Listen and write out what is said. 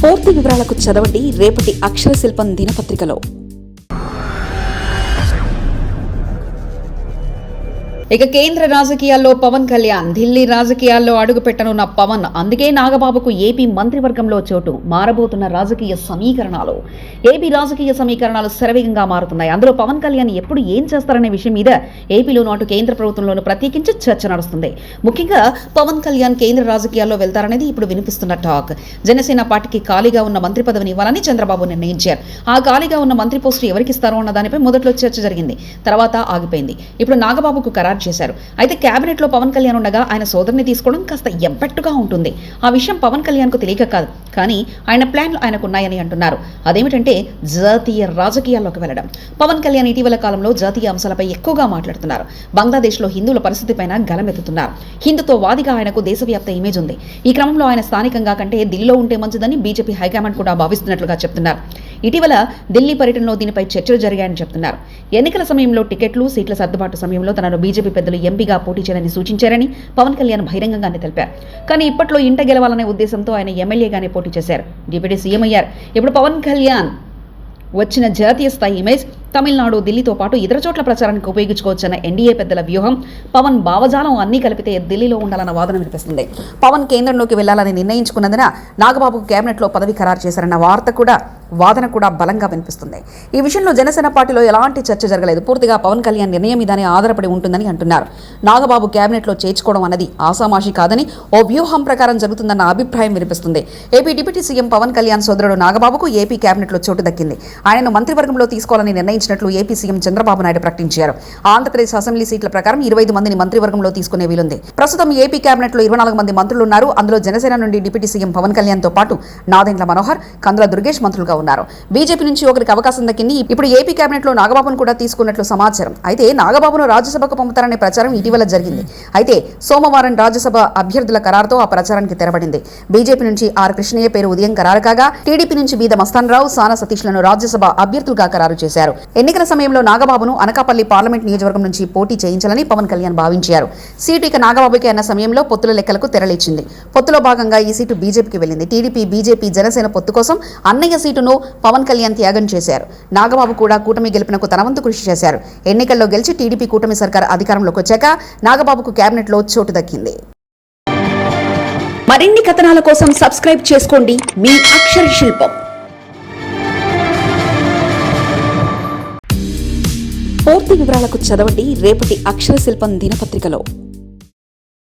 పూర్తి వివరాలకు చదవండి రేపటి అక్షర శిల్పం దినపత్రికలో. ఇక కేంద్ర రాజకీయాల్లో పవన్ కళ్యాణ్, ఢిల్లీ రాజకీయాల్లో అడుగు పెట్టనున్న పవన్. అందుకే నాగబాబుకు ఏపీ మంత్రివర్గంలో చోటు. మారబోతున్న రాజకీయ సమీకరణాలు. ఏపీ రాజకీయ సమీకరణాలు శరవేగంగా మారుతున్నాయి. అందులో పవన్ కళ్యాణ్ ఎప్పుడు ఏం చేస్తారనే విషయం మీద ఏపీలోనూ అటు కేంద్ర ప్రభుత్వంలోనూ ప్రత్యేకించి చర్చ నడుస్తుంది. ముఖ్యంగా పవన్ కళ్యాణ్ కేంద్ర రాజకీయాల్లో వెళ్తారనేది ఇప్పుడు వినిపిస్తున్న టాక్. జనసేన పార్టీకి ఖాళీగా ఉన్న మంత్రి పదవిని ఇవ్వాలని చంద్రబాబు నిర్ణయించారు. ఆ ఖాళీగా ఉన్న మంత్రి పోస్టు ఎవరికిస్తారో అన్న దానిపై మొదట్లో చర్చ జరిగింది. తర్వాత ఆగిపోయింది. ఇప్పుడు నాగబాబుకు ఖరారు చేశారు. అయితే కేబినెట్ లో పవన్ కళ్యాణ్ ఉండగా ఆయన సోదరుని తీసుకోవడం కాస్త ఎంపెట్టుగా ఉంటుంది. ఆ విషయం పవన్ కళ్యాణ్ కు తెలియక కాదు, కానీ ఆయన ప్లాన్లు ఆయనకున్నాయని అంటున్నారు. అదేమిటంటే జాతీయ రాజకీయాల్లోకి వెళ్లడం. పవన్ కళ్యాణ్ ఇటీవల కాలంలో జాతీయ అంశాలపై ఎక్కువగా మాట్లాడుతున్నారు. బంగ్లాదేశ్ లో హిందువుల పరిస్థితిపైన గలమెత్తుతున్నారు. హిందుత్వ వాదిగా ఆయనకు దేశవ్యాప్త ఇమేజ్ ఉంది. ఈ క్రమంలో ఆయన స్థానికంగా కంటే ఢిల్లీలో ఉంటే మంచిదని బీజేపీ హైకమాండ్ కూడా భావిస్తున్నట్లుగా చెప్తున్నారు. ఇటీవల ఢిల్లీ పర్యటనలో దీనిపై చర్చలు జరిగాయని చెప్తున్నారు. ఎన్నికల సమయంలో టికెట్లు, సీట్ల సర్దుబాటు సమయంలో తనను బీజేపీ పెద్దలు ఎంపీగా పోటీ చేయాలని సూచించారని పవన్ కళ్యాణ్ బహిరంగంగానే తెలిపారు. కానీ ఇప్పట్లో ఇంట గెలవాలనే ఉద్దేశంతో ఆయన ఎమ్మెల్యేగానే పోటీ చేశారు. డిప్యూటీ సీఎం అయ్యారు. ఇప్పుడు పవన్ కళ్యాణ్ వచ్చిన జాతీయ స్థాయి ఇమేజ్ తమిళనాడు, ఢిల్లీతో పాటు ఇతర చోట్ల ప్రచారానికి ఉపయోగించుకోవచ్చన్న ఎన్డీఏ పెద్దల వ్యూహం. పవన్ భావజాలం అన్నీ కలిపితే ఢిల్లీలో ఉండాలన్న వాదన వినిపిస్తుంది. పవన్ కేంద్రంలోకి వెళ్లాలని నిర్ణయించుకున్నందున నాగబాబుకు కేబినెట్లో పదవి ఖరారు చేశారన్న వాదన కూడా బలంగా వినిపిస్తుంది. ఈ విషయంలో జనసేన పార్టీలో ఎలాంటి చర్చ జరగలేదు. పూర్తిగా పవన్ కళ్యాణ్ నిర్ణయం మీదనే ఆధారపడి ఉంటుందని అంటున్నారు. నాగబాబు కేబినెట్లో చేర్చుకోవడం అన్నది ఆసామాషి కాదని ఓ వ్యూహం ప్రకారం జరుగుతుందన్న అభిప్రాయం వినిపిస్తుంది. AP deputy CM Pawan Kalyan సోదరుడు నాగబాబుకు ఏపీ కేబినెట్లో చోటు దక్కింది. ఆయనను మంత్రివర్గంలో తీసుకోవాలని నిర్ణయించినట్లు ఏపీ సీఎం చంద్రబాబు నాయుడు ప్రకటించారు. ఆంధ్రప్రదేశ్ అసెంబ్లీ సీట్ల ప్రకారం 25 మందిని మంత్రివర్గంలో తీసుకునే వీలుంది. ప్రస్తుతం ఏపీ కేబినెట్లో 24 మంది మంత్రులున్నారు. అందులో జనసేన నుండి డిప్యూటీ సీఎం పవన్ కళ్యాణ్ తో పాటు నాదెండ్ల మనోహర్, కందుల దుర్గేష్ మంత్రులుగా ఉన్నారు. బీజేపీ నుంచి ఒకరికి అవకాశం దక్కింది. ఇప్పుడు ఏపీ కేబినెట్ లో నాగబాబును కూడా తీసుకున్నట్లు సమాచారం. అయితే నాగబాబును రాజ్యసభకు పంపుతారనే ప్రచారం ఇటీవల జరిగింది. అయితే సోమవారం రాజ్యసభ అభ్యర్థుల ఖరారుతో ఆ ప్రచారానికి తెరపడింది. బీజేపీ నుంచి ఆర్ కృష్ణయ్య పేరు ఉదయం ఖరారు కాగా, టీడీపీ నుంచి బీద మస్తాన్ రావు, సానా సతీష్లను రాజ్యసభ అభ్యర్థులుగా ఖరారు చేశారు. ఎన్నికల సమయంలో నాగబాబును అనకాపల్లి పార్లమెంట్ నియోజకవర్గం నుంచి పోటీ చేయించాలని పవన్ కళ్యాణ్ భావించారు. సీటు ఇక నాగబాబుకి అన్న సమయంలో పొత్తుల లెక్కలకు తెరలేచింది. పొత్తులో భాగంగా ఈ సీటు బీజేపీకి వెళ్లింది. టీడీపీ, బీజేపీ, జనసేన పొత్తు కోసం అన్నయ్య సీటును పవన్ కళ్యాణ్ త్యాగం చేశారు. నాగబాబు కూడా కూటమి గెలుపునకు తన వంతు కృషి చేశారు. ఎన్నికల్లో గెలిచి టీడీపీ కూటమి సర్కార్ అధికారంలోకి వచ్చాక నాగబాబుకు కేబినెట్ లో చోటు దక్కింది. మరిన్ని కథనాల కోసం సబ్స్క్రైబ్ చేసుకోండి మీ అక్షర శిల్పం. పూర్తి వివరాలకు చదవండి రేపటి అక్షర శిల్పం దినపత్రికలో.